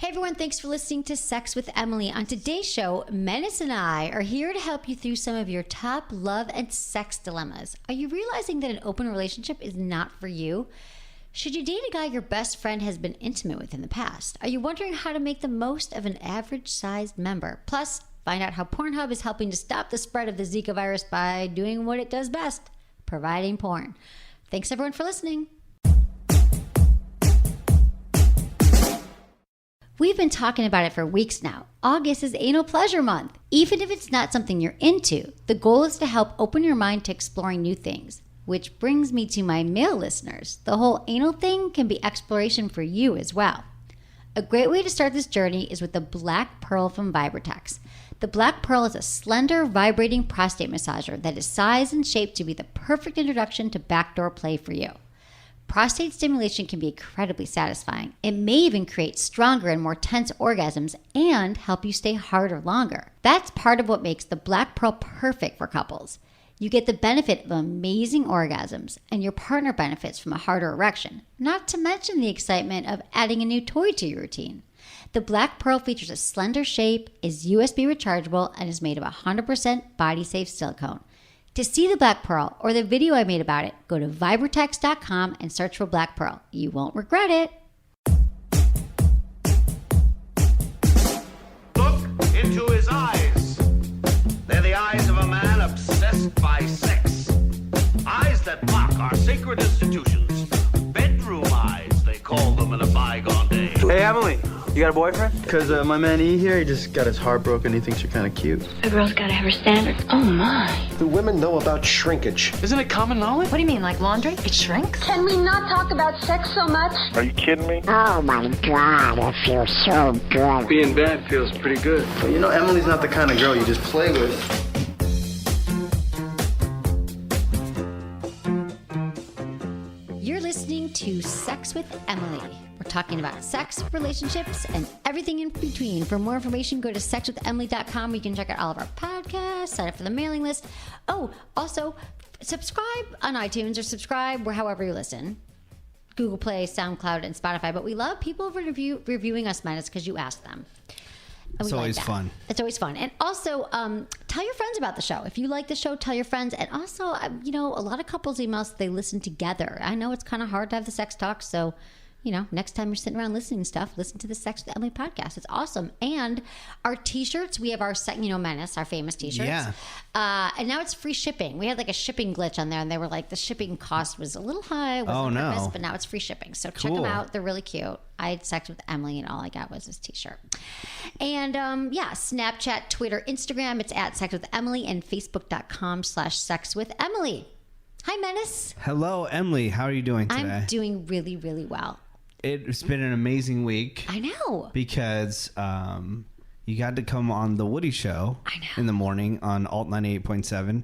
Hey everyone, thanks for listening to Sex with Emily. On today's show, Menace and I are here to help you through some of your top love and sex dilemmas. Are you realizing that an open relationship is not for you? Should you date a guy your best friend has been intimate with in the past? Are you wondering how to make the most of an average-sized member? Plus, find out how PornHub is helping to stop the spread of the Zika virus by doing what it does best, providing porn. Thanks everyone for listening. We've been talking about it for weeks now. August is Anal Pleasure Month. Even if it's not something you're into, the goal is to help open your mind to exploring new things. Which brings me to my male listeners. The whole anal thing can be exploration for you as well. A great way to start this journey is with the Black Pearl from Vibratex. The Black Pearl is a slender, vibrating prostate massager that is sized and shaped to be the perfect introduction to backdoor play for you. Prostate stimulation can be incredibly satisfying. It may even create stronger and more tense orgasms and help you stay harder longer. That's part of what makes the Black Pearl perfect for couples. You get the benefit of amazing orgasms, and your partner benefits from a harder erection, not to mention the excitement of adding a new toy to your routine. The Black Pearl features a slender shape, is USB rechargeable, and is made of 100% body-safe silicone. To see the Black Pearl or the video I made about it, go to Vibratex.com and search for Black Pearl. You won't regret it. Look into his eyes. They're the eyes of a man obsessed by sex. Eyes that mock our sacred institutions. Bedroom eyes, they call them in a bygone day. Hey, Emily, you got a boyfriend? Because my man E here, he just got his heart broken. He thinks you're kind of cute. A girl's gotta have her standards. Oh my. Do women know about shrinkage? Isn't it common knowledge? What do you mean, like laundry? It shrinks? Can we not talk about sex so much? Are you kidding me? Oh my God, it feels so good. Being bad feels pretty good. But you know, Emily's not the kind of girl you just play with. You're listening to Sex with Emily. We're talking about sex, relationships, and everything in between. For more information, go to sexwithemily.com. You can check out all of our podcasts, sign up for the mailing list. Oh, also, subscribe on iTunes or subscribe however you listen. Google Play, SoundCloud, and Spotify. But we love people reviewing us, Menace, because you asked them. It's always fun. It's always fun. And also, tell your friends about the show. If you like the show, tell your friends. And also, a lot of couples email us, they listen together. I know it's kind of hard to have the sex talk, so next time you're sitting around listening to stuff, listen to the Sex with Emily podcast. It's awesome. And our t-shirts, we have our, Menace, our famous t-shirts. Yeah. And now it's free shipping. We had like a shipping glitch on there, and they were like, the shipping cost was a little high. Oh, no. Purpose, but now it's free shipping. So check them out. They're really cute. I had sex with Emily, and all I got was this t-shirt. And Snapchat, Twitter, Instagram, it's at Sex with Emily, and Facebook.com/Sex with Emily. Hi, Menace. Hello, Emily. How are you doing today? I'm doing really, really well. It's been an amazing week. I know. Because you got to come on the Woody Show in the morning on Alt 98.7.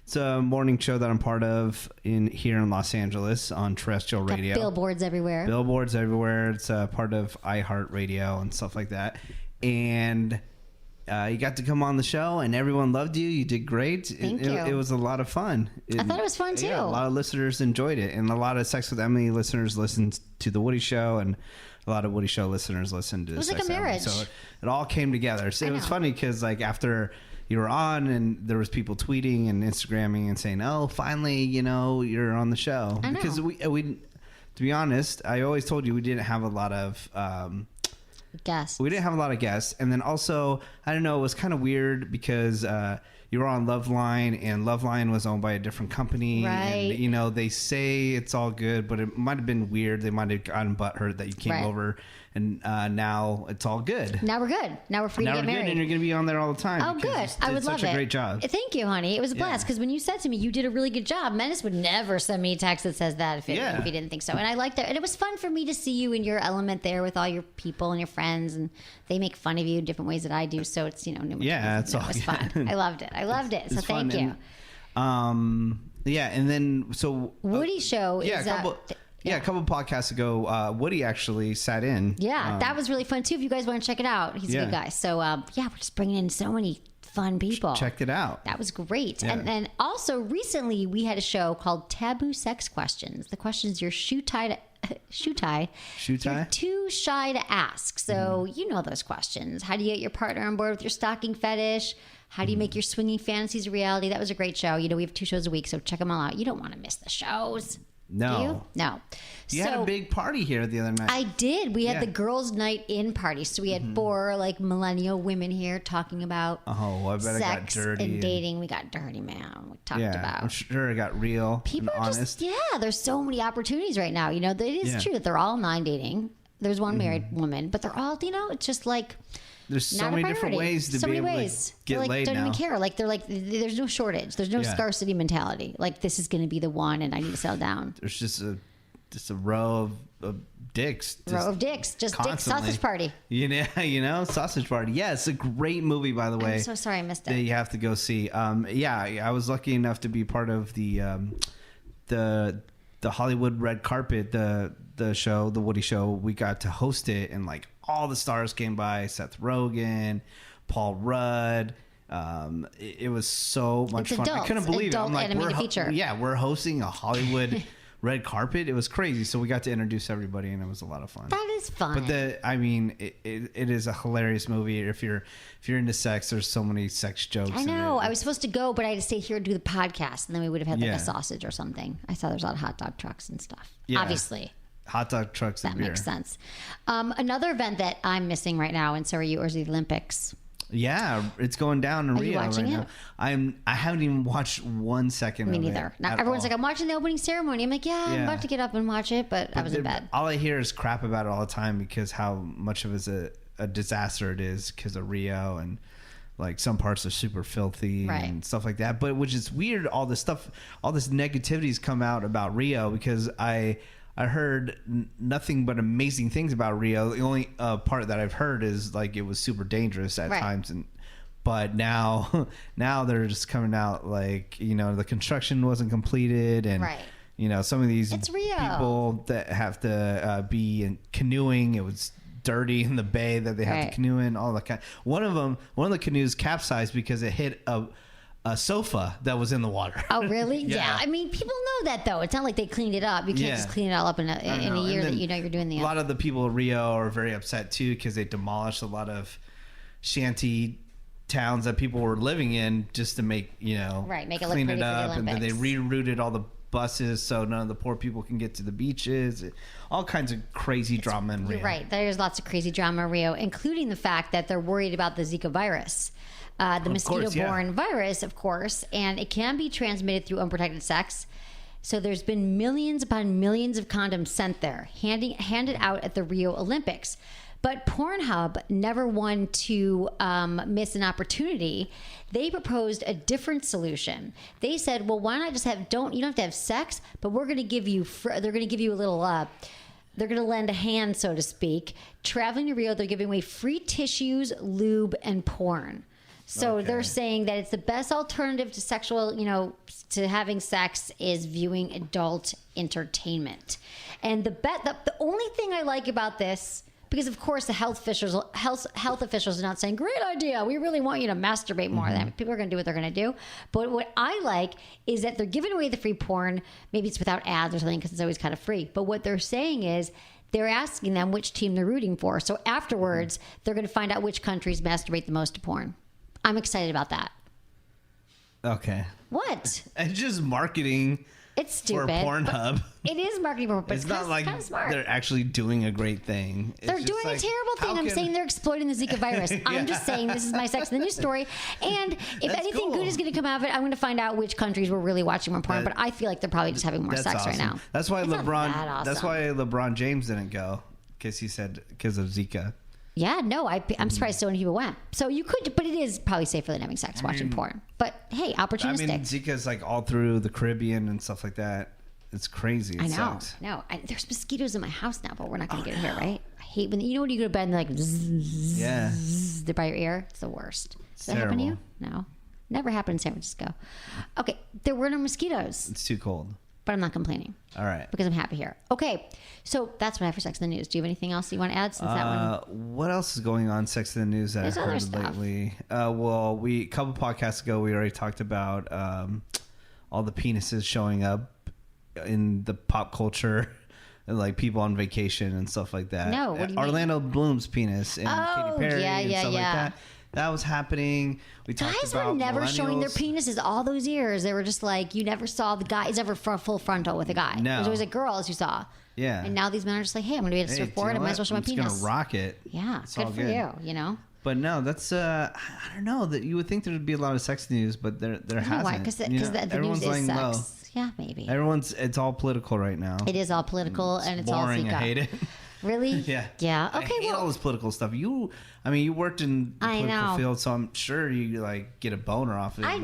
It's a morning show that I'm part of here in Los Angeles on terrestrial radio. Billboards everywhere. It's a part of iHeartRadio and stuff like that. And you got to come on the show, and everyone loved you. You did great. Thank you. It was a lot of fun. I thought it was fun, too. Yeah, a lot of listeners enjoyed it, and a lot of Sex with Emily listeners listened to the Woody Show, and a lot of Woody Show listeners listened to It was Sex like a marriage. So it all came together. So it was funny because after you were on, and there was people tweeting and Instagramming and saying, "Oh, finally, you're on the show." I know. Because we, to be honest, I always told you we didn't have a lot of guests. We didn't have a lot of guests, and then also I don't know, it was kind of weird because you were on Loveline, and Loveline was owned by a different company, right? And they say it's all good, but it might have been weird. They might have gotten butthurt that you came over. And now it's all good. Now we're good. Now we're free to get married. And you're going to be on there all the time. Oh, good. I would love it. Such a great job. Thank you, honey. It was a blast because when you said to me, you did a really good job, Menace would never send me a text that says that if he didn't think so. And I liked it. And it was fun for me to see you in your element there with all your people and your friends. And they make fun of you in different ways that I do. So it's, numerous it's all was fun. I loved it. So thank you. And then so Woody Show is... a couple podcasts ago, Woody actually sat in. Yeah, that was really fun too. If you guys want to check it out, he's a good guy. So we're just bringing in so many fun people. Checked it out. That was great. Yeah. And then also recently we had a show called Taboo Sex Questions. The questions you're shoe tied shoe tie. Shoe tie? You're too shy to ask. So you know those questions. How do you get your partner on board with your stocking fetish? How do you make your swinging fantasies a reality? That was a great show. You know, we have 2 shows a week, so check them all out. You don't want to miss the shows. No. Do you? No. You had a big party here the other night. I did. We had the girls' night in party. So we had 4 like millennial women here talking about I bet sex it got dirty and dating. We got dirty, man. We talked I'm about. sure it got real. People and are honest. just there's so many opportunities right now. You know, it is true that they're all non-dating. There's one married woman, but they're all, you know, it's just like there's so not a many different priority. ways to so be many able ways. to get They're like, laid don't now. even care. Like they're like, there's no shortage. There's no scarcity mentality. Like this is going to be the one, and I need to settle down. There's just a row of dicks. Row of dicks. Just dick sausage party. You know, sausage party. Yeah, it's a great movie, by the way. I'm so sorry I missed it. That you have to go see. I was lucky enough to be part of the Hollywood red carpet, the show, the Woody Show. We got to host it, and like all the stars came by. Seth Rogen, Paul Rudd. It was so much fun. Adults. I couldn't believe it. I'm like, animated feature. We're hosting a Hollywood red carpet. It was crazy. So we got to introduce everybody, and it was a lot of fun. That is fun. But it is a hilarious movie. If you're into sex, there's so many sex jokes. I know. In it. I was supposed to go, but I had to stay here and do the podcast, and then we would have had like a sausage or something. I saw there's a lot of hot dog trucks and stuff. Yeah. Obviously. Hot dog trucks and that beer. Makes sense. Another event that I'm missing right now, and so are you, is the Olympics. Yeah, it's going down in Rio watching right it? now. I haven't even watched 1 second Me of neither. it. Now everyone's like, I'm watching the opening ceremony. I'm like, I'm about to get up and watch it, but I was in bed. All I hear is crap about it all the time because how much of it is a disaster it is because of Rio, and like some parts are super filthy and stuff like that. But which is weird, all this negativity's come out about Rio because I heard nothing but amazing things about Rio. The only part that I've heard is like it was super dangerous at times, but now they're just coming out like, you know, the construction wasn't completed, and you know, some of these people that have to be in canoeing, it was dirty in the bay that they have to canoe in, all that kind. One of the canoes capsized because it hit a sofa that was in the water. Oh, really? Yeah. I mean, people know that, though. It's not like they cleaned it up. You can't just clean it all up in a year that you know you're doing the... A lot of the people in Rio are very upset, too, because they demolished a lot of shanty towns that people were living in just to make, you know... make it look clean pretty it for the up, and then they Olympics. rerouted all the buses so none of the poor people can get to the beaches. All kinds of crazy drama in Rio. You're right. There's lots of crazy drama in Rio, including the fact that they're worried about the Zika virus. The mosquito-borne virus, of course, and it can be transmitted through unprotected sex. So there's been millions upon millions of condoms sent there, handed out at the Rio Olympics. But PornHub, never one to miss an opportunity, they proposed a different solution. They said, well, why not just you don't have to have sex, but we're going to give you, they're going to give you a little, they're going to lend a hand, so to speak. Traveling to Rio, they're giving away free tissues, lube, and porn. So they're saying that it's the best alternative to sexual, to having sex is viewing adult entertainment. And the only thing I like about this, because of course the health officials are not saying, great idea, we really want you to masturbate more. Mm-hmm. People are going to do what they're going to do. But what I like is that they're giving away the free porn. Maybe it's without ads or something because it's always kind of free. But what they're saying is they're asking them which team they're rooting for. So afterwards, they're going to find out which countries masturbate the most to porn. I'm excited about that. Okay. What? It's just marketing. It's stupid. For PornHub. It is marketing for PornHub, but it's not like kind of smart. They're actually doing a great thing. They're doing a terrible thing. I'm saying they're exploiting the Zika virus. I'm just saying this is my Sex in the News story. And if anything good is going to come out of it, I'm going to find out which countries were really watching more porn. But I feel like they're probably just having more sex right now. That's why LeBron. That's why LeBron James didn't go, because he said because of Zika. Yeah, no, I'm surprised so many people went. So you could, but it is probably safer than having sex watching porn. But hey, opportunistic. I mean, Zika's like all through the Caribbean and stuff like that. It's crazy. I know. Sucks. No, there's mosquitoes in my house now, but we're not going to get it here, right? I hate when you go to bed and they're like, zzz, they're by your ear. It's the worst. Does that happen to you? No, never happened in San Francisco. Okay, there were no mosquitoes. It's too cold. But I'm not complaining. All right. Because I'm happy here. Okay, so that's what I have for Sex in the News. Do you have anything else you want to add since that one? What else is going on Sex in the News that I've heard lately? Well, a couple podcasts ago, we already talked about all the penises showing up in the pop culture like people on vacation and stuff like that. No, what do you Orlando Bloom's penis and Katy Perry and stuff like that. That was happening. We talked Guys about were never showing their millennials. penises all those years. They were just like, you never saw the guys ever full frontal with a guy. No. It was always like girls you saw. Yeah. And now these men are just like, hey, I'm going to be at a surfboard. I might as well show my penis. I'm just gonna rock it. Yeah, It's good all for you. You know. But no, that's I don't know that you would think there would be a lot of sex news, but there hasn't. Why? Because the everyone's news is laying sex. low. Yeah, maybe. It's all political right now. It is all political and it's all boring. fake. I hate it. Really? Yeah. Yeah. I Okay. hate all this political stuff. You worked in the political field, so I'm sure you like get a boner off it. I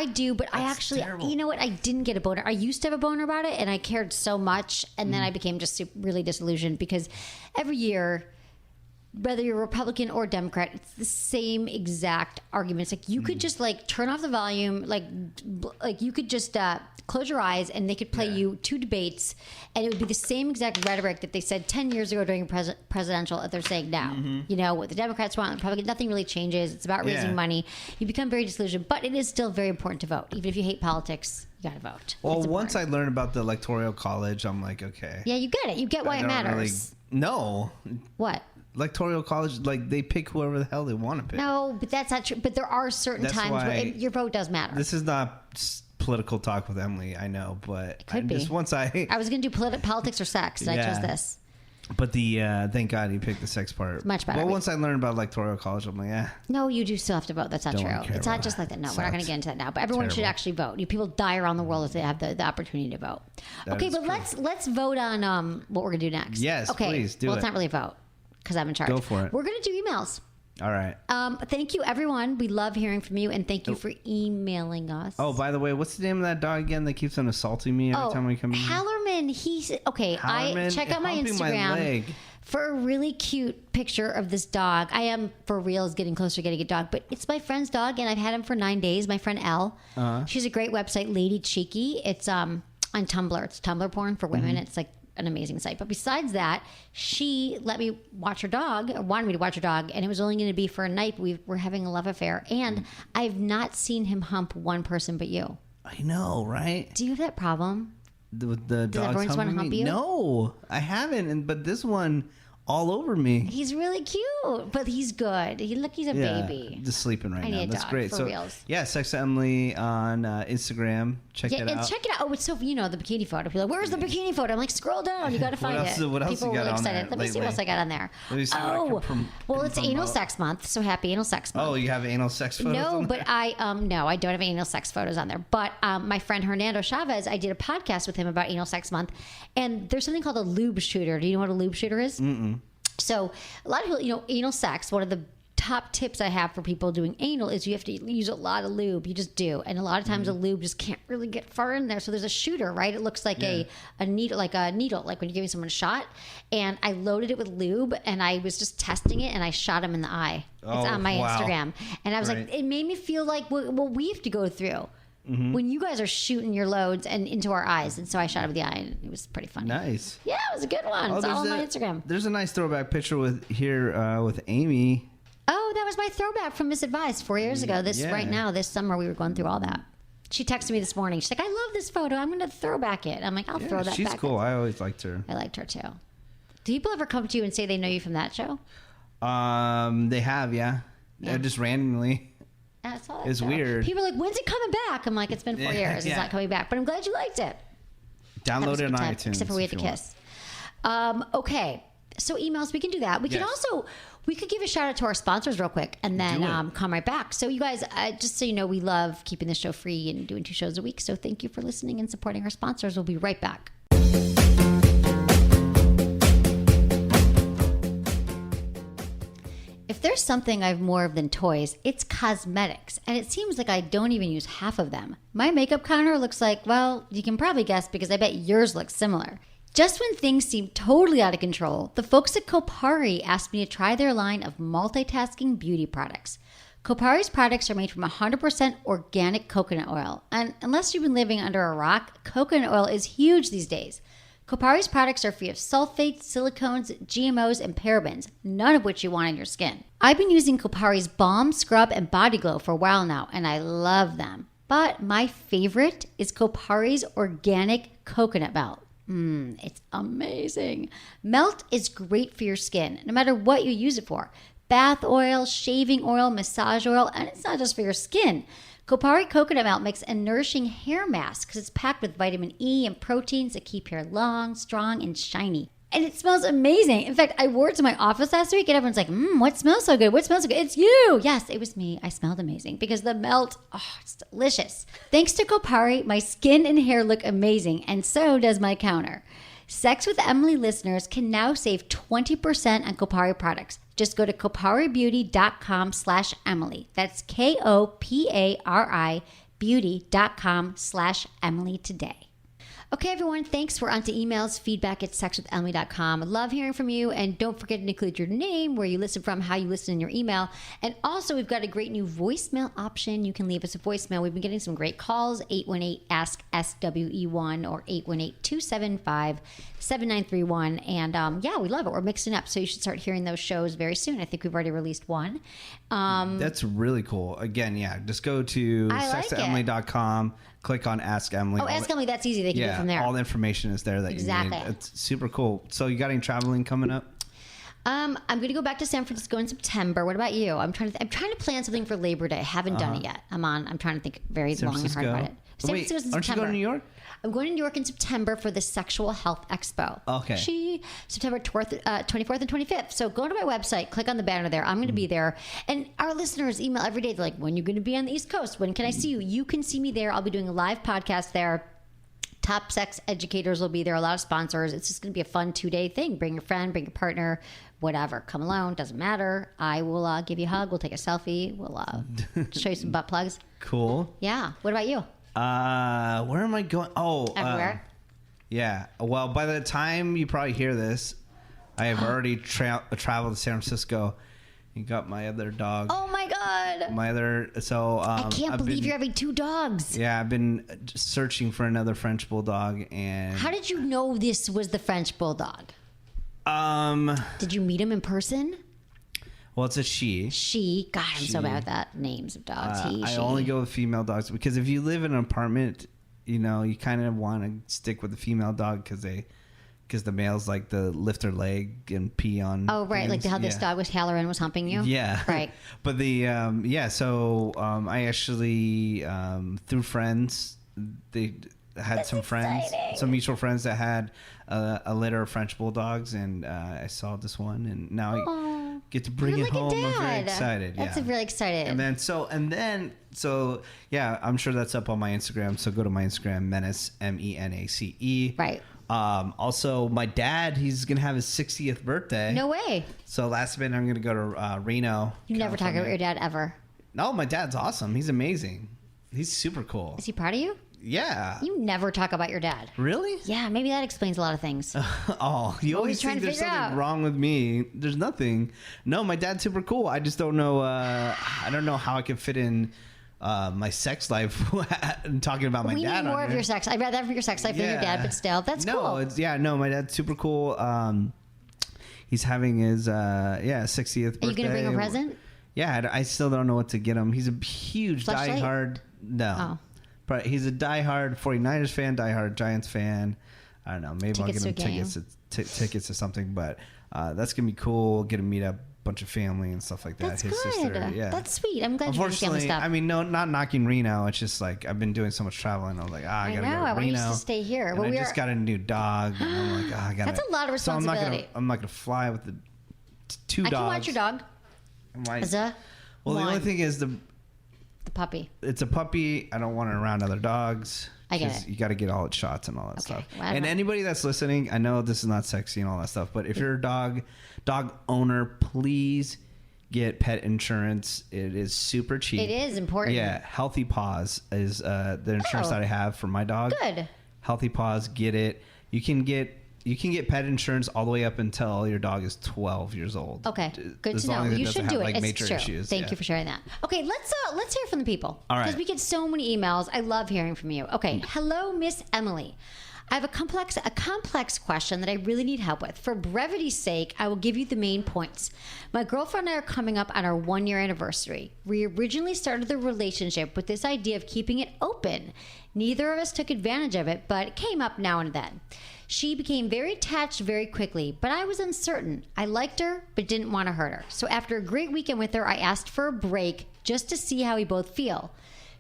do, but I actually, terrible. you know what? I didn't get a boner. I used to have a boner about it, and I cared so much, and then I became just really disillusioned because every year, whether you're Republican or Democrat, it's the same exact arguments. Like you could just like turn off the volume, like you could just close your eyes, and they could play you two debates, and it would be the same exact rhetoric that they said 10 years ago during presidential that they're saying now. You know, what the Democrats want, the Republicans, nothing really changes. It's about raising money. You become very disillusioned, but it is still very important to vote. Even if you hate politics, you got to vote. Well, once I learned about the Electoral College, I'm like, okay. Yeah, you get it. You get why it matters. No. What? Electoral College, like they pick whoever the hell they want to pick. No, but that's not true. But there are certain times where your vote does matter. This is not political talk with Emily, I know, but it could be. Just once I was going to do politics or sex, and I chose this. But the thank God you picked the sex part. Much better. Well, once I learned about Electoral College, I'm like, No, you do still have to vote. That's not true. It's not just like that. No, we're not going to get into that now. But everyone should actually vote. People die around the world if they have the opportunity to vote. Okay, but let's vote on what we're going to do next. Yes, okay. please do Well, it. it's not really a vote because I'm in charge. Go for it. We're going to do emails. All right. Thank you, everyone. We love hearing from you, and thank you for emailing us. Oh, by the way, what's the name of that dog again that keeps on assaulting me every time we come in? Hallerman. I check out my Instagram for a really cute picture of this dog. I am for reals getting closer to getting a dog, but it's my friend's dog, and I've had him for 9 days. My friend Elle. She's a great website, Lady Cheeky. It's on Tumblr. It's Tumblr porn for women. It's like an amazing site. But besides that, she let me watch her dog, or wanted me to watch her dog, and it was only going to be for a night. We're having a love affair, and I've not seen him hump one person but you. I know, right? Do you have that problem? The Does dogs everyone just want to hump me? you? No, I haven't. But this one, all over me. He's really cute, but he's good. He's a baby. Just sleeping right I now. need a That's dog, great. for So reals. yeah, Sex Emily on Instagram. Check that out. Check it out. Oh, it's so the bikini photo. People are like, where's the bikini photo? I'm like, scroll down. You got to find it. What else People you got are really on excited. there Let me see what lately? else I got on there. Let me see what I can Well, it's Anal promote. Sex Month, so happy Anal Sex Month. Oh, you have anal sex photos? No, on but there? I don't have anal sex photos on there. But my friend Hernando Chavez, I did a podcast with him about Anal Sex Month, and there's something called a lube shooter. Do you know what a lube shooter is? Mm-mm. So a lot of people, anal sex. One of the top tips I have for people doing anal is you have to use a lot of lube. You just do, and a lot of times a lube just can't really get far in there. So there's a shooter, right? It looks like a needle, like when you're giving someone a shot. And I loaded it with lube, and I was just testing it, and I shot him in the eye. It's on my Instagram, and I was like, it made me feel like what we have to go through. When you guys are shooting your loads and into our eyes, and so I shot him in the eye, and it was pretty funny. Nice. Yeah, it was a good one. It's all on my Instagram. There's a nice throwback picture with Amy. Oh, that was my throwback from Misadvised 4 years ago. This summer we were going through all that. She texted me this morning. She's like, "I love this photo. I'm going to throwback it." I'm like, "I'll throw that back." She's cool. I always liked her. I liked her too. Do people ever come to you and say they know you from that show? They have, yeah. Just randomly. It's weird. People are like, "When's it coming back?" I'm like, "It's been 4 years. It's not coming back." But I'm glad you liked it. Download it on time, iTunes. except for we had to kiss. Okay, so emails, we can do that. We can also, we could give a shout out to our sponsors real quick and then come right back. So you guys, just so you know, we love keeping the show free and doing 2 shows a week. So thank you for listening and supporting our sponsors. We'll be right back. If there's something I've more of than toys, it's cosmetics. And it seems like I don't even use half of them. My makeup counter looks like, well, you can probably guess because I bet yours looks similar. Just when things seem totally out of control, the folks at Kopari asked me to try their line of multitasking beauty products. Kopari's products are made from 100% organic coconut oil. And unless you've been living under a rock, coconut oil is huge these days. Kopari's products are free of sulfates, silicones, GMOs, and parabens, none of which you want on your skin. I've been using Kopari's Balm, Scrub, and Body Glow for a while now, and I love them. But my favorite is Kopari's Organic Coconut Melt. It's amazing. Melt is great for your skin, no matter what you use it for. Bath oil, shaving oil, massage oil, and it's not just for your skin. Kopari coconut milk makes a nourishing hair mask because it's packed with vitamin E and proteins that keep hair long, strong, and shiny. And it smells amazing. In fact, I wore it to my office last week and everyone's like, what smells so good? What smells so good? It's you. Yes, it was me. I smelled amazing because the melt, it's delicious. Thanks to Kopari, my skin and hair look amazing, and so does my counter. Sex with Emily listeners can now save 20% on Kopari products. Just go to koparibeauty.com/Emily. That's KOPARI beauty.com/Emily today. Okay, everyone, thanks. We're on to emails, feedback at sexwithemily.com. I love hearing from you. And don't forget to include your name, where you listen from, how you listen in your email. And also, we've got a great new voicemail option. You can leave us a voicemail. We've been getting some great calls, 818-ASK-SWE1 or 818-275-7931. And yeah, we love it. We're mixing up. So you should start hearing those shows very soon. I think we've already released one. That's really cool. Again, yeah, just go to sexwithemily.com. Click on Ask Emily. Oh, Ask Emily, that's easy. They can do it from there. All the information is there that you need. It's super cool. So you got any traveling coming up? I'm going to go back to San Francisco in September. What about you? I'm trying to plan something for Labor Day. I haven't done it yet. I'm trying to think very long and hard about it. Wait, aren't you going to New York? I'm going to New York in September for the Sexual Health Expo. Okay. September 24th and 25th. So go to my website, click on the banner there. I'm going to be there. And our listeners email every day. They're like, when are you going to be on the East Coast? When can I see you? You can see me there. I'll be doing a live podcast there. Top sex educators will be there. A lot of sponsors. It's just going to be a fun 2-day thing. Bring your friend, bring your partner, whatever. Come alone. Doesn't matter. I will give you a hug. We'll take a selfie. We'll show you some butt plugs. Cool. Yeah. What about you? Where am I going? Everywhere. Yeah. Well, by the time you probably hear this, I have already traveled to San Francisco and got my other dog. Oh my God. I can't believe you're having 2 dogs. Yeah, I've been searching for another French bulldog. And how did you know this was the French bulldog? Did you meet him in person? Well, it's a she. God, I'm so bad with that. Names of dogs. I only go with female dogs because if you live in an apartment, you kind of want to stick with the female dog because the males like to lift their leg and pee on. Oh, right. things. Like how this dog was Halloran was humping you? Yeah. Right. But so I actually, through friends, they had some mutual friends that had a litter of French bulldogs, and I saw this one, and now I get to bring it home. I'm very excited. That's really excited. And then, yeah, I'm sure that's up on my Instagram. So go to my Instagram, Menace, MENACE. Right. Also, my dad, he's going to have his 60th birthday. No way. So last minute, I'm going to go to Reno. You never talk about your dad ever. No, my dad's awesome. He's amazing. He's super cool. Is he proud of you? Yeah. You never talk about your dad. Really? Yeah, maybe that explains a lot of things. You always think there's something wrong with me. There's nothing. No, my dad's super cool. I just don't know. I don't know how I can fit in my sex life and talking about my dad. We need more of your sex. I'd rather have your sex life than your dad, but still, that's cool. No, my dad's super cool. He's having his 60th birthday. Are you going to bring a present? Yeah, I still don't know what to get him. He's a huge diehard. No. Oh. But he's a diehard 49ers fan, diehard Giants fan. I don't know. Maybe I'll get him tickets or something. But that's going to be cool. Get to meet up a bunch of family and stuff like that. That's his good. sister. Yeah. That's sweet. I'm glad you're doing family stuff. I mean, no, not knocking Reno. It's just like I've been doing so much traveling. I was like, I got to go to Reno. I want you to stay here. And I just got a new dog. And I'm like, I got That's a lot of responsibility. So I'm not going to fly with the 2 dogs. I can watch your dog. The only thing is the puppy. It's a puppy. I don't want it around other dogs. I get it. You got to get all its shots and all that stuff. Well, and anybody that's listening, I know this is not sexy and all that stuff, but if you're a dog owner, please get pet insurance. It is super cheap. It is important. Yeah. Healthy Paws is the insurance that I have for my dog. Good. Healthy Paws, get it. You can get pet insurance all the way up until your dog is 12 years old. Okay, good to know. You should do it. It's major true. Issues. Thank you for sharing that. Okay, let's hear from the people. All right. Because we get so many emails. I love hearing from you. Okay, hello, Miss Emily. I have a complex question that I really need help with. For brevity's sake, I will give you the main points. My girlfriend and I are coming up on our 1-year anniversary. We originally started the relationship with this idea of keeping it open. Neither of us took advantage of it, but it came up now and then. She became very attached very quickly, but I was uncertain. I liked her, but didn't want to hurt her. So after a great weekend with her, I asked for a break just to see how we both feel.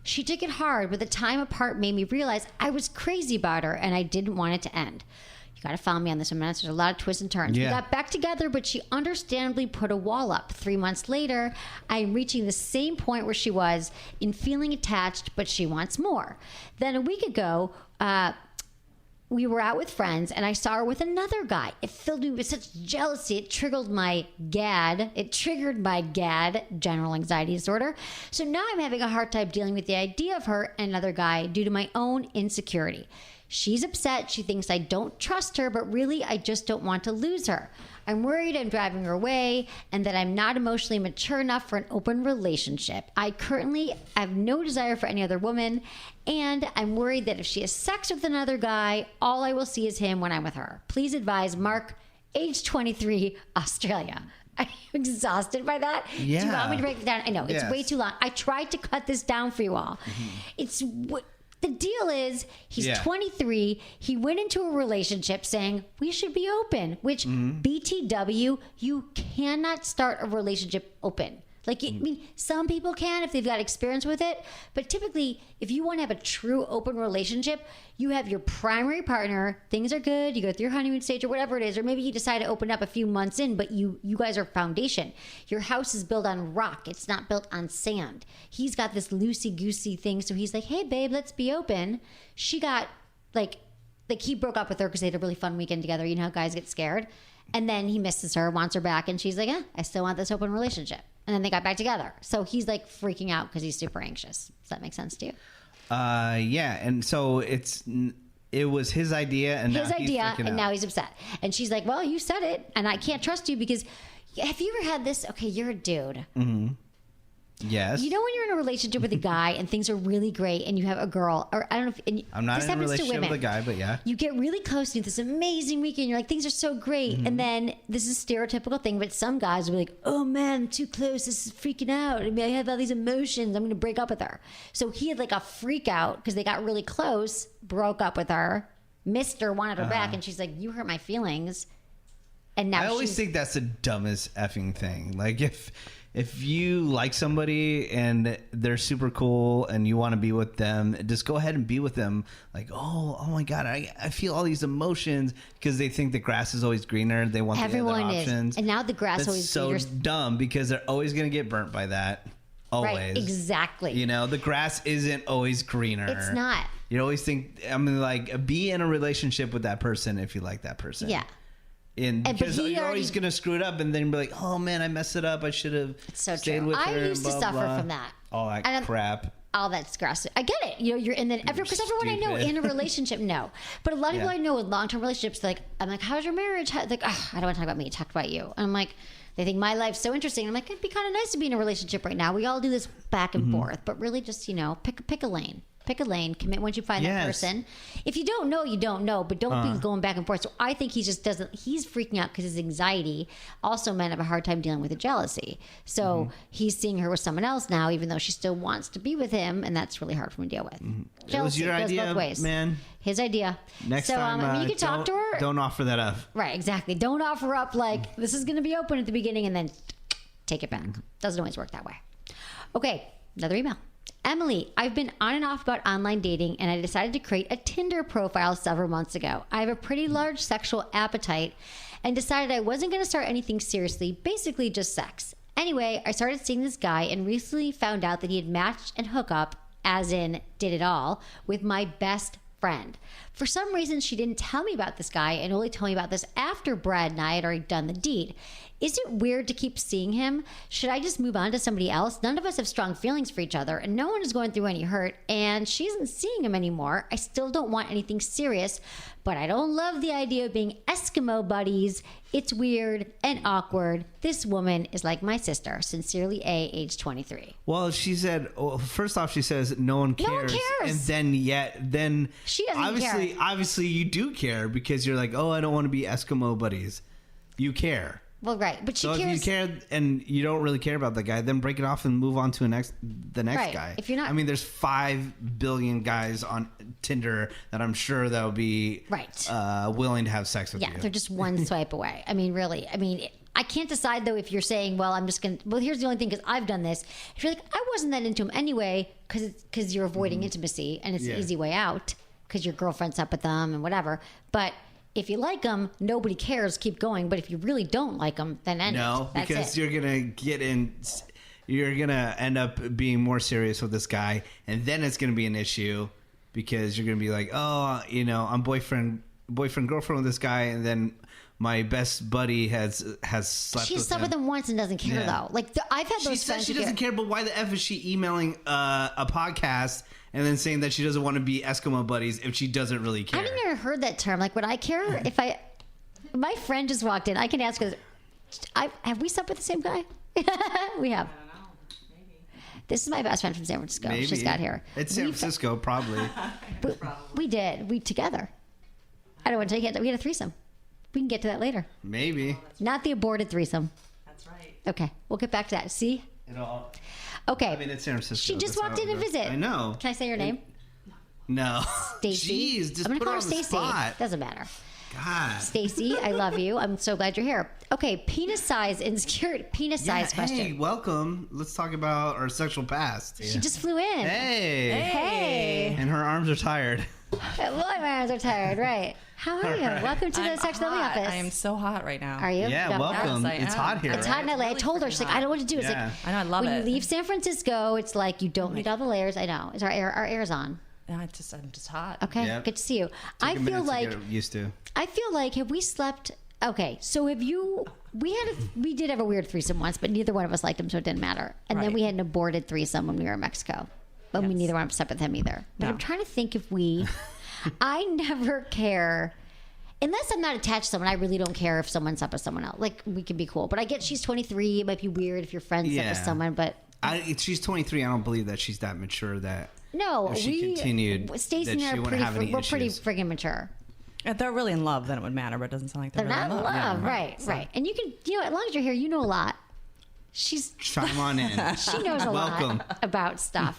She took it hard, but the time apart made me realize I was crazy about her and I didn't want it to end. You got to follow me on this one, Menace. There's a lot of twists and turns. Yeah. We got back together, but she understandably put a wall up. 3 months later, I'm reaching the same point where she was in feeling attached, but she wants more. Then a week ago, we were out with friends and I saw her with another guy. It filled me with such jealousy. It triggered my GAD, general anxiety disorder. So now I'm having a hard time dealing with the idea of her and another guy due to my own insecurity. She's upset. She thinks I don't trust her, but really I just don't want to lose her. I'm worried I'm driving her away and that I'm not emotionally mature enough for an open relationship. I currently have no desire for any other woman, and I'm worried that if she has sex with another guy, all I will see is him when I'm with her. Please advise, Mark, age 23, Australia. I'm exhausted by that. Yeah. Do you want me to break it down? I know, it's Yes. way too long. I tried to cut this down for you all. The deal is he's 23. He went into a relationship saying we should be open, which BTW, you cannot start a relationship open. Like, I mean, some people can if they've got experience with it. But typically, if you want to have a true open relationship, you have your primary partner. Things are good. You go through your honeymoon stage or whatever it is. Or maybe you decide to open up a few months in, but you guys are foundation. Your house is built on rock. It's not built on sand. He's got this loosey-goosey thing. So he's like, hey, babe, let's be open. She got, like he broke up with her because they had a really fun weekend together. You know how guys get scared? And then he misses her, wants her back. And she's like, I still want this open relationship. And then they got back together. So he's like freaking out because he's super anxious. Does that make sense to you? Yeah. And so it was his idea, and now he's upset. And she's like, well, you said it, and I can't trust you because have you ever had this? Okay, you're a dude. Mm-hmm. Yes. You know when you're in a relationship with a guy and things are really great and you have a girl, or I don't know if... And I'm not this in a happens to relationship women. with a guy, but yeah. You get really close to this amazing weekend. You're like, things are so great. And then this is a stereotypical thing, but some guys will be like, oh man, I'm too close. This is freaking out. I mean, I have all these emotions. I'm going to break up with her. So he had like a freak out because they got really close, broke up with her, missed her, wanted her back. And she's like, you hurt my feelings. And now I always think that's the dumbest effing thing. Like if you like somebody and they're super cool and you want to be with them, just go ahead and be with them. Like, oh my God, I feel all these emotions because they think the grass is always greener. They want everyone the other options. is. And now the grass That's always so greener. dumb because they're always going to get burnt by that. Always. Right, exactly. You know, the grass isn't always greener. It's not. You always think, I mean, like, be in a relationship with that person if you like that person. Yeah. Because you're always going to screw it up and then be like, oh man, I messed it up. I should have stayed with her. I used to blah, suffer blah. from that. All that crap. All that grass. I get it. You know, you're in the because everyone I know in a relationship, no. But a lot of people I know with long-term relationships, like, I'm like, how's your marriage? Like, I don't want to talk about me. Talk about you. And I'm like, they think my life's so interesting. I'm like, it'd be kind of nice to be in a relationship right now. We all do this back and forth, but really just, you know, pick a lane. Pick a lane, commit once you find that person. If you don't know, you don't know, but don't be going back and forth. So I think he just doesn't, he's freaking out because his anxiety also men have a hard time dealing with the jealousy. So he's seeing her with someone else now, even though she still wants to be with him, and that's really hard for him to deal with. Jealousy It was your goes idea, both ways. man. His idea. Next so, time, I mean, you can talk to her. Don't offer that up. Right, exactly. Don't offer up like, this is going to be open at the beginning and then take it back. Doesn't always work that way. Okay, another email. Emily, I've been on and off about online dating, and I decided to create a Tinder profile several months ago. I have a pretty large sexual appetite and decided I wasn't going to start anything seriously, basically just sex. Anyway, I started seeing this guy and recently found out that he had matched and hooked up, as in did it all, with my best friend. For some reason, she didn't tell me about this guy and only told me about this after Brad and I had already done the deed. Is it weird to keep seeing him? Should I just move on to somebody else? None of us have strong feelings for each other, and no one is going through any hurt, and she isn't seeing him anymore. I still don't want anything serious, but I don't love the idea of being Eskimo buddies. It's weird and awkward. This woman is like my sister. Sincerely, A, age 23. Well, she said, first off, she says no one cares. No one cares. And then She doesn't care. Obviously, you do care because you're like, oh, I don't want to be Eskimo buddies. You care. Well, right, but she So cares. if you care and you don't really care about the guy, then break it off and move on to the next Right. guy. If you're not- I mean, there's 5 billion guys on Tinder that I'm sure that would be willing to have sex with you. Yeah, they're just one swipe away. I mean, really. I mean, I can't decide though if you're saying, well, I'm just going to. Well, here's the only thing, because I've done this. If you're like, I wasn't that into him anyway, because you're avoiding intimacy and it's an easy way out because your girlfriend's up with them and whatever. But if you like them, nobody cares. Keep going. But if you really don't like them, then end it. No, That's because it. you're gonna get in. You're gonna end up being more serious with this guy, and then it's gonna be an issue because you're gonna be like, oh, you know, I'm boyfriend girlfriend with this guy, and then my best buddy has slept. She's slept with him once and doesn't care though. Like I've had She those says friends. she who doesn't care, but why the f is she emailing a podcast and then saying that she doesn't want to be Eskimo buddies if she doesn't really care? I've never heard that term. Like, would I care if my friend just walked in? I can ask her. Have we slept with the same guy? We have. This is my best friend from San Francisco. Maybe. She just got here. It's San Francisco, probably. We did. We together. I don't want to take it. We had a threesome. We can get to that later. Maybe. Not the aborted threesome. That's right. Okay, we'll get back to that. See? Okay. I mean, it's San Francisco. She just That's walked how in it to goes. visit. I know. Can I say her name? No. Stacy. Jeez, just I'm put gonna her call on her the Stacy. spot. Doesn't matter. God. Stacy, I love you. I'm so glad you're here. Okay, penis size insecurity. Penis size question. Hey, welcome. Let's talk about our sexual past. She just flew in. Hey. Hey. And her arms are tired. Well, my arms are tired, right? How are you? Welcome to the Sex Living Office. I am so hot right now. Are you? Yeah, You got welcome. Yes, I It's am. hot here. It's hot in LA. I told her, she's like, I don't know what to do. It's Yeah. like, I know, I love when it. you leave San Francisco, it's like you don't need all the layers. I know. Is our air's on? No, I'm just hot. Okay, Yep. good to see you. Take I a feel minute to like get used to. have we slept? Okay, so have you? We did have a weird threesome once, but neither one of us liked him, so it didn't matter. And then Right. we had an aborted threesome when we were in Mexico, but we Yes. neither one of us slept with him either. But No. I'm trying to think if we. I never care. Unless I'm not attached to someone, I really don't care if someone's up with someone else. Like, we can be cool. But I get she's 23. It might be weird if your friend's up Yeah. with someone, but She's 23. I don't believe that she's that mature that no, if she continued, Stacey that and she I are wouldn't have any we're pretty issues. friggin' mature. If they're really in love, then it would matter, but it doesn't sound like They're really not in love. Right, So- right. And you can, as long as you're here, you know a lot. She's Chime on in. She knows a Welcome. lot about stuff.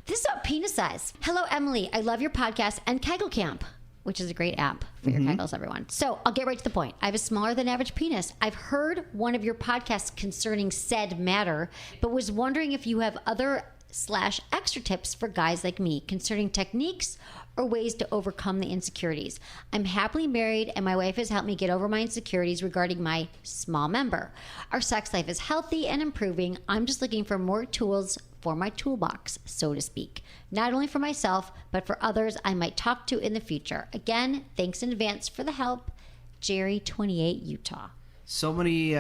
This is about penis size. Hello, Emily. I love your podcast and Kegel Camp, which is a great app for your kegels, everyone. So I'll get right to the point. I have a smaller than average penis. I've heard one of your podcasts concerning said matter, but was wondering if you have other/extra tips for guys like me concerning techniques or ways to overcome the insecurities. I'm happily married and my wife has helped me get over my insecurities regarding my small member. Our sex life is healthy and improving. I'm just looking for more tools for my toolbox, so to speak. Not only for myself, but for others I might talk to in the future. Again, thanks in advance for the help. Jerry, 28, Utah. So many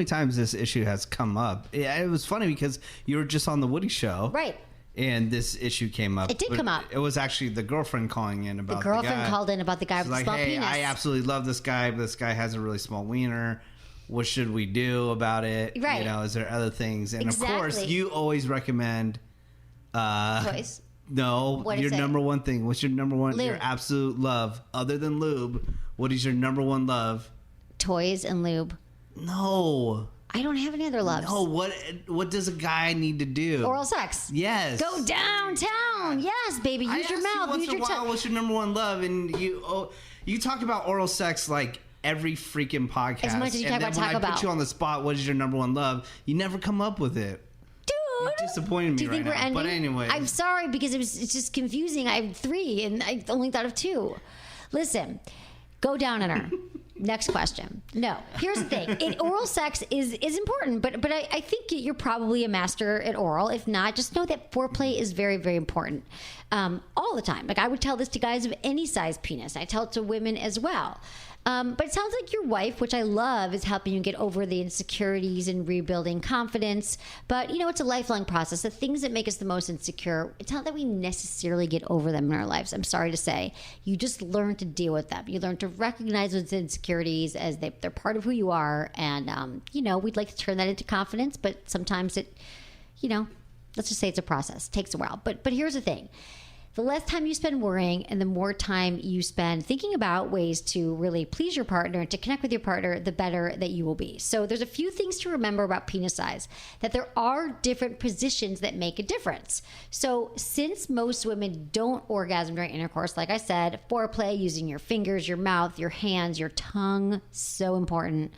times this issue has come up. It was funny because you were just on the Woody Show, Right. And this issue came up. It did but come up. It was actually the girlfriend calling in The about girlfriend guy. called in about the guy She's with the like, small hey, penis. I absolutely love this guy, but this guy has a really small wiener. What should we do about it? Right. You know, is there other things? And of course, Exactly. you always recommend Toys. No, What is your it? number one thing. What's your number one? Lube. Your absolute love, other than lube. What is your number one love? Toys and lube. No, I don't have any other loves. no. What does a guy need to do? Oral sex. Yes. Go downtown. Yes, baby. I Use your ask you mouth. once Use in a your while, tongue. what's your number one love? And you talk about oral sex like every freaking podcast. As much as you and talk then about when Taco I put Bell. you on the spot, what is your number one love? You never come up with it. Dude. You're disappointing me Do you think right we're now. ending? But anyway, I'm sorry because it's just confusing. I have 3 and I only thought of 2. Listen, go down on her. Next question. No, here's the thing. Oral sex is important, but I think you're probably a master at oral. If not, just know that foreplay is very, very important all the time. Like I would tell this to guys of any size penis. I tell it to women as well. But it sounds like your wife, which I love, is helping you get over the insecurities and rebuilding confidence. But, it's a lifelong process. The things that make us the most insecure, it's not that we necessarily get over them in our lives. I'm sorry to say. You just learn to deal with them. You learn to recognize those insecurities as they're part of who you are. And, we'd like to turn that into confidence. But sometimes it, let's just say it's a process. It takes a while. But here's the thing. the less time you spend worrying and the more time you spend thinking about ways to really please your partner and to connect with your partner, the better that you will be. So there's a few things to remember about penis size, that there are different positions that make a difference. So since most women don't orgasm during intercourse, like I said, foreplay, using your fingers, your mouth, your hands, your tongue, so important.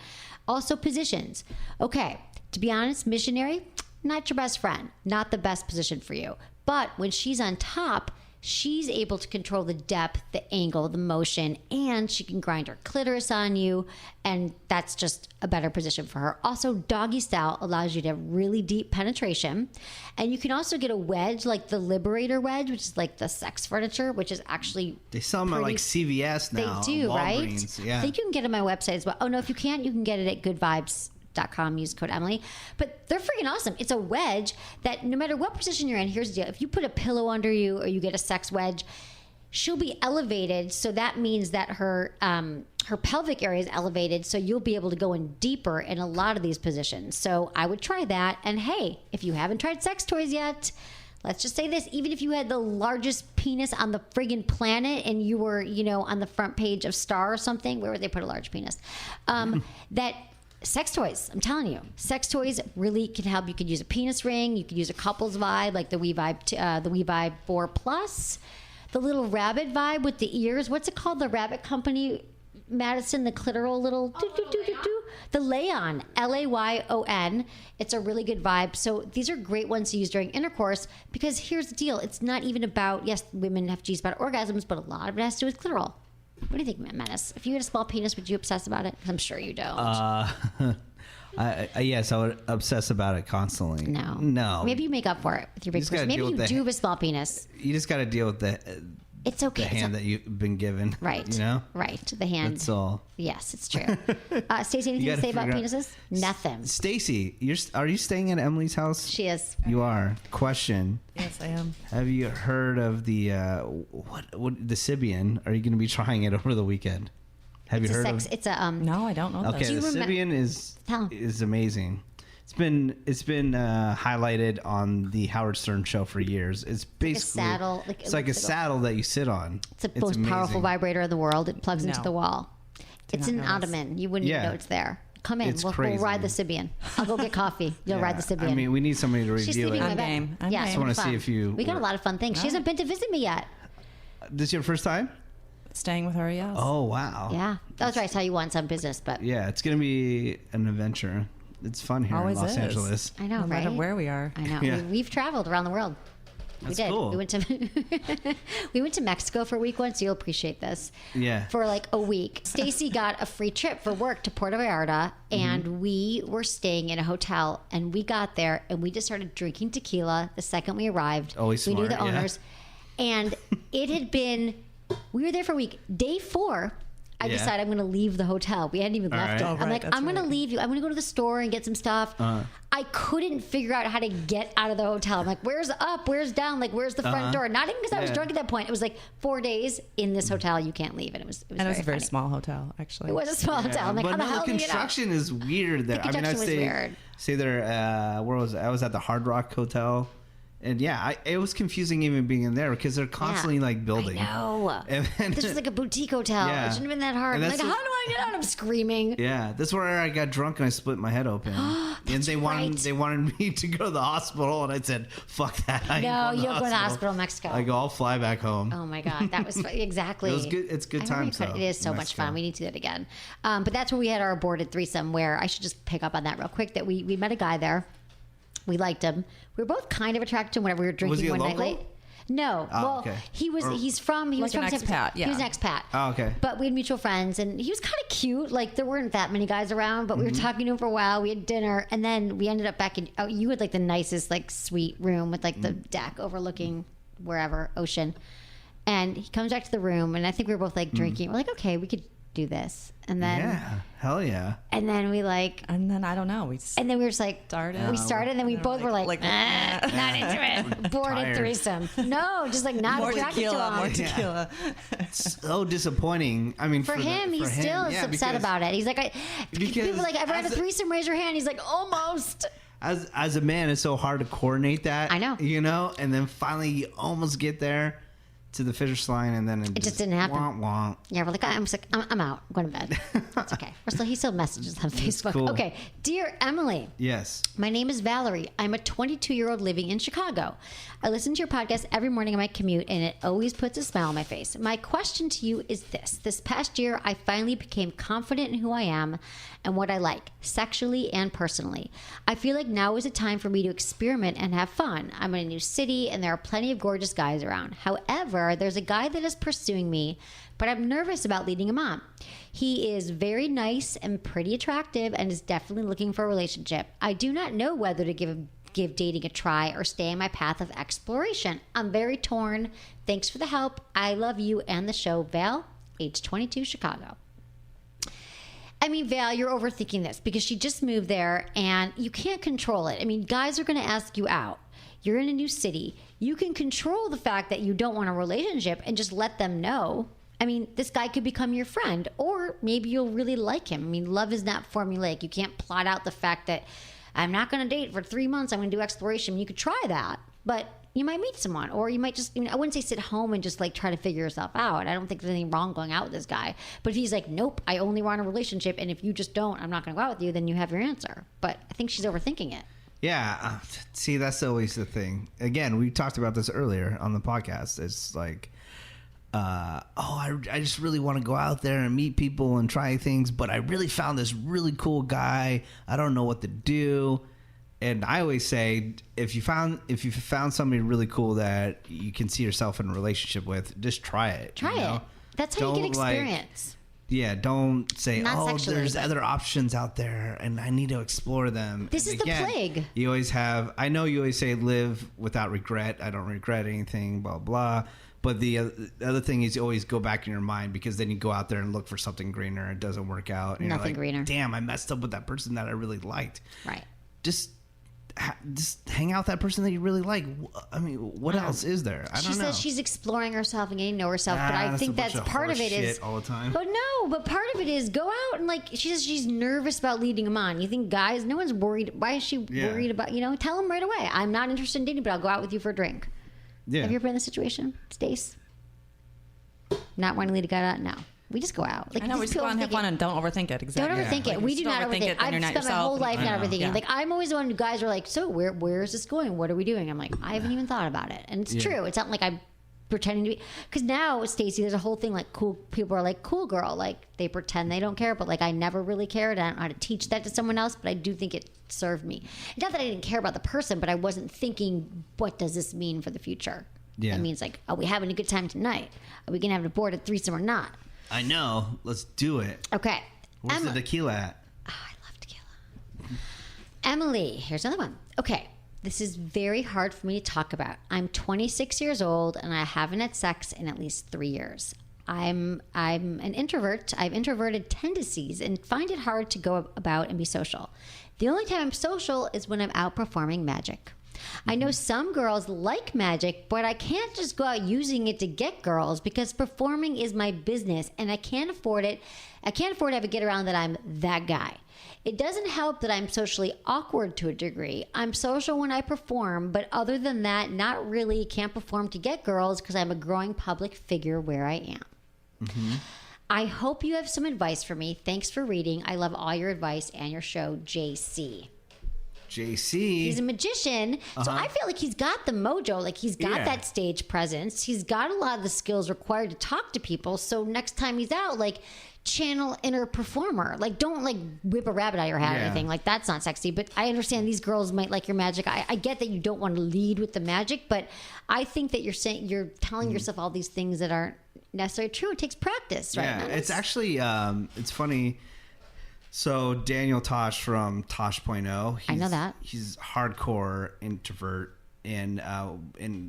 Also positions. Okay, to be honest, missionary, not your best friend, not the best position for you. But when she's on top, she's able to control the depth, the angle, the motion, and she can grind her clitoris on you, and that's just a better position for her. Also, doggy style allows you to have really deep penetration, and you can also get a wedge, like the Liberator wedge, which is like the sex furniture, which is actually They sell them at like CVS now. They do, right? Walgreens, yeah. I think you can get it on my website as well. Oh no, if you can't, you can get it at goodvibes.com. Use code Emily. But they're freaking awesome. It's a wedge that no matter what position you're in, here's the deal. If you put a pillow under you or you get a sex wedge, she'll be elevated. So that means that her pelvic area is elevated. So you'll be able to go in deeper in a lot of these positions. So I would try that. And hey, if you haven't tried sex toys yet, let's just say this, even if you had the largest penis on the friggin' planet and you were, on the front page of Star or something, where would they put a large penis? That sex toys, I'm telling you, sex toys really can help. You could use a penis ring. You could use a couples vibe, like the WeVibe 4 Plus, the little rabbit vibe with the ears. What's it called? The rabbit company, Madison, the clitoral little the Layon, Layon. It's a really good vibe. So these are great ones to use during intercourse, because here's the deal. It's not even about, yes, women have G's about orgasms, but a lot of it has to do with clitoral. What do you think, Menace? If you had a small penis, would you obsess about it? 'Cause I'm sure you don't. Yes, I would obsess about it constantly. No. Maybe you make up for it with your big penis. Maybe you do have a small penis. You just got to deal with it's okay. The hand that you've been given. Right. Right. The hand. That's all. Yes, it's true. Stacey, anything to say about penises? Nothing. Stacey, are you staying at Emily's house? She is. You are. Question. Yes, I am. Have you heard of the the Sybian? Are you going to be trying it over the weekend? Have you heard of it? It's a No, I don't know. Okay, the Sybian is amazing. It's been highlighted on the Howard Stern show for years. It's basically it's like a saddle that you sit on. It's the most powerful vibrator in the world. It plugs into the wall. It's an ottoman. You wouldn't even know it's there. Come in. We'll ride the Sybian. I'll go get coffee. You'll ride the Sybian. I mean, we need somebody to She's review it. sleeping in my game. bed. Yeah, I just want to see if you. We got a lot of fun things. She hasn't been to visit me yet. This is your first time? Staying with her, yes. Oh, wow. Yeah. That's right. I saw you once on business, but. Yeah, it's going to be an adventure. It's fun here in Los Angeles. I know, no matter where we are. I know. Yeah. We've traveled around the world. That's we did. cool. We went to Mexico for a week once. You'll appreciate this. Yeah. For like a week. Stacy got a free trip for work to Puerto Vallarta, and we were staying in a hotel, and we got there and we just started drinking tequila the second we arrived. Always we smart, knew the owners. And it had been, we were there for a week. Day 4, I decided I'm going to leave the hotel. We hadn't even left it. Oh, I'm right, like, that's I'm going to leave you. I'm going to go to the store and get some stuff. I couldn't figure out how to get out of the hotel. I'm like, where's up? Where's down? Like, where's the front door? Not even because I was drunk at that point. It was like 4 days in this hotel. You can't leave. And it was a very funny. small hotel, actually. It was a small hotel. I'm like, but how the hell the do you get out? construction is weird there. The construction was weird. Say there, where was I? I was at the Hard Rock Hotel. And it was confusing even being in there because they're constantly like building. I know. And this was like a boutique hotel. Yeah. It shouldn't have been that hard. I'm like, how do I get out? I'm screaming. Yeah, that's where I got drunk and I split my head open. And they wanted me to go to the hospital, and I said, "Fuck that! No, you don't go to the hospital in Mexico." I go, I'll fly back home. Oh my god, that was exactly. It was good. It's good times. It is so much fun. We need to do that again. But that's where we had our aborted threesome. Where I should just pick up on that real quick. That we met a guy there. We liked him. We were both kind of attracted to him whenever we were drinking one night late. No. Okay. He was from an expat, He was an expat. Oh, okay. But we had mutual friends, and he was kind of cute. Like, there weren't that many guys around, but we were talking to him for a while. We had dinner, and then we ended up back in, you had like the nicest, like, suite room with like the deck overlooking wherever, ocean. And he comes back to the room, and I think we were both like drinking. We're like, okay, we could do this. And then hell yeah. And then we and then I don't know. And then we were just like started. We started, and then we both were like not into it. Boarded threesome. No, just like not attracted to him. More tequila. So disappointing. I mean, for him, he still is upset about it. He's like, people like, I've had a threesome. Raise your hand. He's like, almost. As a man, it's so hard to coordinate that. I know. You know, and then finally you almost get there. to the finish line, and then it just didn't happen. Womp. Yeah, we're like, I'm out. I'm going to bed. It's okay. He still messages on Facebook. Cool. Okay. Dear Emily. Yes. My name is Valerie. I'm a 22-year-old living in Chicago. I listen to your podcast every morning on my commute, and it always puts a smile on my face. My question to you is this. This past year, I finally became confident in who I am and what I like, sexually and personally. I feel like now is a time for me to experiment and have fun. I'm in a new city, and there are plenty of gorgeous guys around. However, there's a guy that is pursuing me, but I'm nervous about leading him on. He is very nice and pretty attractive and is definitely looking for a relationship. I do not know whether to give dating a try or stay in my path of exploration. I'm very torn. Thanks for the help. I love you and the show. Val, age 22, Chicago. I mean, Val, you're overthinking this because she just moved there and you can't control it. I mean, guys are going to ask you out. You're in a new city. You can control the fact that you don't want a relationship and just let them know. I mean, this guy could become your friend, or maybe you'll really like him. I mean, love is not formulaic. You can't plot out the fact that I'm not going to date for 3 months. I'm going to do exploration. You could try that, but you might meet someone, or you might just, I wouldn't say sit home and just like try to figure yourself out. I don't think there's anything wrong going out with this guy. But if he's like, nope, I only want a relationship, and if you just don't, I'm not going to go out with you, then you have your answer. But I think she's overthinking it. Yeah. See, that's always the thing. Again, we talked about this earlier on the podcast. It's like, I just really want to go out there and meet people and try things, but I really found this really cool guy. I don't know what to do. And I always say, if you found somebody really cool that you can see yourself in a relationship with, just try it. Try it. That's how you get experience. Don't say, Sexually, there's other options out there and I need to explore them. This is the plague. You always have, I know you always say live without regret. I don't regret anything, blah, blah. But the other thing is you always go back in your mind, because then you go out there and look for something greener. It doesn't work out. And Nothing greener. Damn, I messed up with that person that I really liked. Right. Just hang out with that person that you really like. I mean, what else is there? I don't know. She says she's exploring herself and getting to know herself, but I think that's part of it is all the time. But no, but part of it is go out and like she says she's nervous about leading him on. You think guys, no one's worried. Why is she worried about? Tell him right away. I'm not interested in dating, but I'll go out with you for a drink. Yeah. Have you ever been in this situation, Stace? Not wanting to lead a guy out? No. We just go out. I know, we just go out and have fun and don't overthink it. Exactly. Don't overthink it. We do not overthink it. I've spent my whole life not overthinking. Yeah. Like, I'm always the one who guys are like, so where is this going? What are we doing? I'm like, I haven't even thought about it. And it's true. It's not like I'm pretending to be. Because now, Stacey, there's a whole thing like cool people are like, cool girl. Like, they pretend they don't care. But like, I never really cared. I don't know how to teach that to someone else. But I do think it served me. Not that I didn't care about the person, but I wasn't thinking, what does this mean for the future? Yeah. It means like, are we having a good time tonight? Are we going to have an aborted threesome or not? I know. Let's do it. Okay. Where's the tequila at? Oh, I love tequila. Emily, here's another one. Okay. This is very hard for me to talk about. I'm 26 years old and I haven't had sex in at least 3 years. I'm an introvert. I have introverted tendencies and find it hard to go about and be social. The only time I'm social is when I'm out performing magic. I know some girls like magic, but I can't just go out using it to get girls because performing is my business and I can't afford it. I can't afford to have a get around that I'm that guy. It doesn't help that I'm socially awkward to a degree. I'm social when I perform, but other than that, not really. Can't perform to get girls because I'm a growing public figure where I am. Mm-hmm. I hope you have some advice for me. Thanks for reading. I love all your advice and your show, JC. He's a magician, so I feel like he's got the mojo. Like he's got that stage presence. He's got a lot of the skills required to talk to people. So next time he's out, like channel inner performer. Like don't like whip a rabbit out of your hat or anything. Like that's not sexy. But I understand these girls might like your magic. I get that you don't want to lead with the magic, but I think that you're telling yourself all these things that aren't necessarily true. It takes practice, right? Yeah, it's actually it's funny. So Daniel Tosh from Tosh.0, I know that. He's hardcore introvert and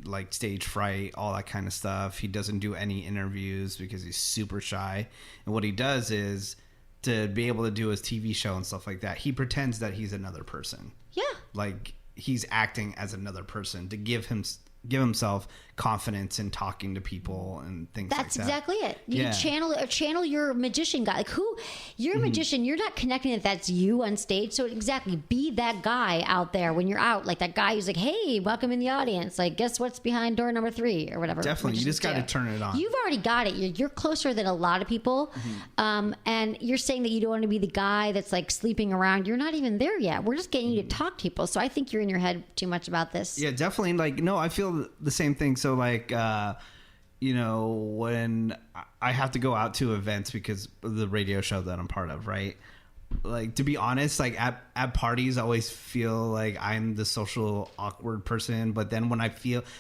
like stage fright, all that kind of stuff. He doesn't do any interviews because he's super shy. And what he does is to be able to do his TV show and stuff like that, he pretends that he's another person. Yeah. Like he's acting as another person to give give himself confidence in talking to people and things like that. That's exactly it. You channel your magician guy. Like you're a magician. You're not connecting that that's you on stage. So exactly, be that guy out there when you're out. Like that guy who's like, hey, welcome in the audience. Like, guess what's behind door number 3 or whatever. Definitely. You just got to turn it on. You've already got it. You're closer than a lot of people. And you're saying that you don't want to be the guy that's like sleeping around. You're not even there yet. We're just getting you to talk to people. So I think you're in your head too much about this. Yeah, definitely. Like, no, I feel the same thing. So like, you know, when I have to go out to events because of the radio show that I'm part of, right? Like, to be honest, like at parties, I always feel like I'm the social awkward person. But then when I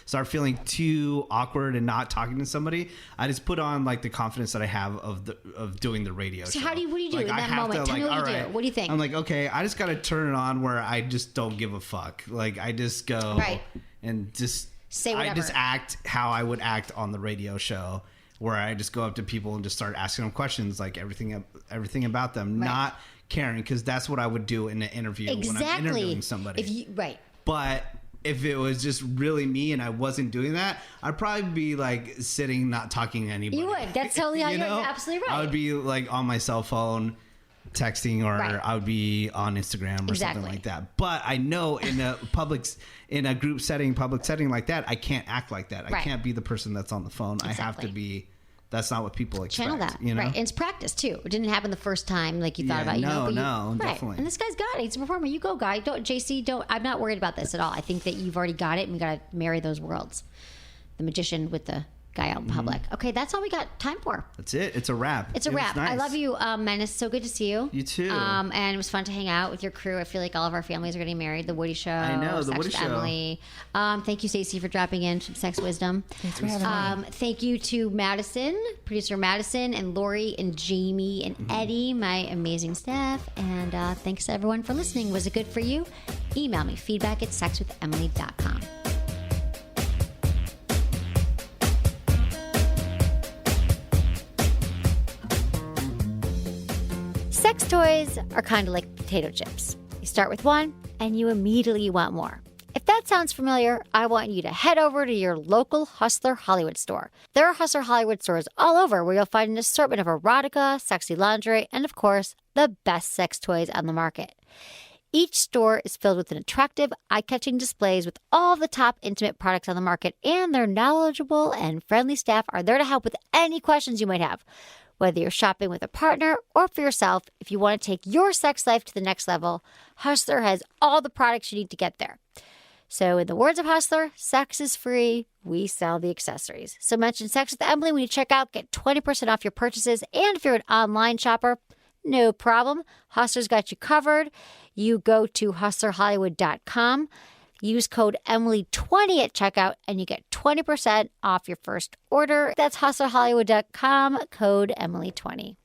start feeling too awkward and not talking to somebody, I just put on like the confidence that I have of doing the radio show. So what do you do like, in that moment? Tell me what you do. What do you think? I'm like, okay, I just got to turn it on where I just don't give a fuck. Like, I just go and just say whatever. I just act how I would act on the radio show, where I just go up to people and just start asking them questions, like everything about them, not caring, because that's what I would do in an interview when I'm interviewing somebody. But if it was just really me and I wasn't doing that, I'd probably be like sitting, not talking to anybody. You would. That's totally how you're absolutely right. I would be like on my cell phone texting, or I would be on Instagram or something like that. But I know in a group setting, public setting like that, I can't act like that. I can't be the person that's on the phone. I have to be. That's not what people expect. Channel that, you know? And it's practice too. It didn't happen the first time like you thought about. No, definitely. And this guy's got it. He's a performer. You go, guy. Don't. I'm not worried about this at all. I think that you've already got it, and we got to marry those worlds. The magician with the guy out in public. Okay, that's all we got time for. That's it. It's a wrap. It's a wrap. Nice. I love you, Menace. So good to see you. You too. And it was fun to hang out with your crew. I feel like all of our families are getting married. The Woody Show. I know, the Woody Show. Emily. Thank you, Stacey, for dropping in some sex wisdom. Thanks for having me. Thank you to Madison, producer Madison, and Lori, and Jamie, and Eddie, my amazing staff. And thanks to everyone for listening. Was it good for you? Email me, feedback@sexwithemily.com. Sex toys are kind of like potato chips. You start with one, and you immediately want more. If that sounds familiar, I want you to head over to your local Hustler Hollywood store. There are Hustler Hollywood stores all over where you'll find an assortment of erotica, sexy lingerie, and of course, the best sex toys on the market. Each store is filled with an attractive, eye-catching displays with all the top intimate products on the market, and their knowledgeable and friendly staff are there to help with any questions you might have. Whether you're shopping with a partner or for yourself, if you want to take your sex life to the next level, Hustler has all the products you need to get there. So in the words of Hustler, sex is free. We sell the accessories. So mention Sex with Emily when you check out. Get 20% off your purchases. And if you're an online shopper, no problem. Hustler's got you covered. You go to hustlerhollywood.com. Use code Emily20 at checkout, and you get 20% off your first order. That's hustlerhollywood.com, code Emily20.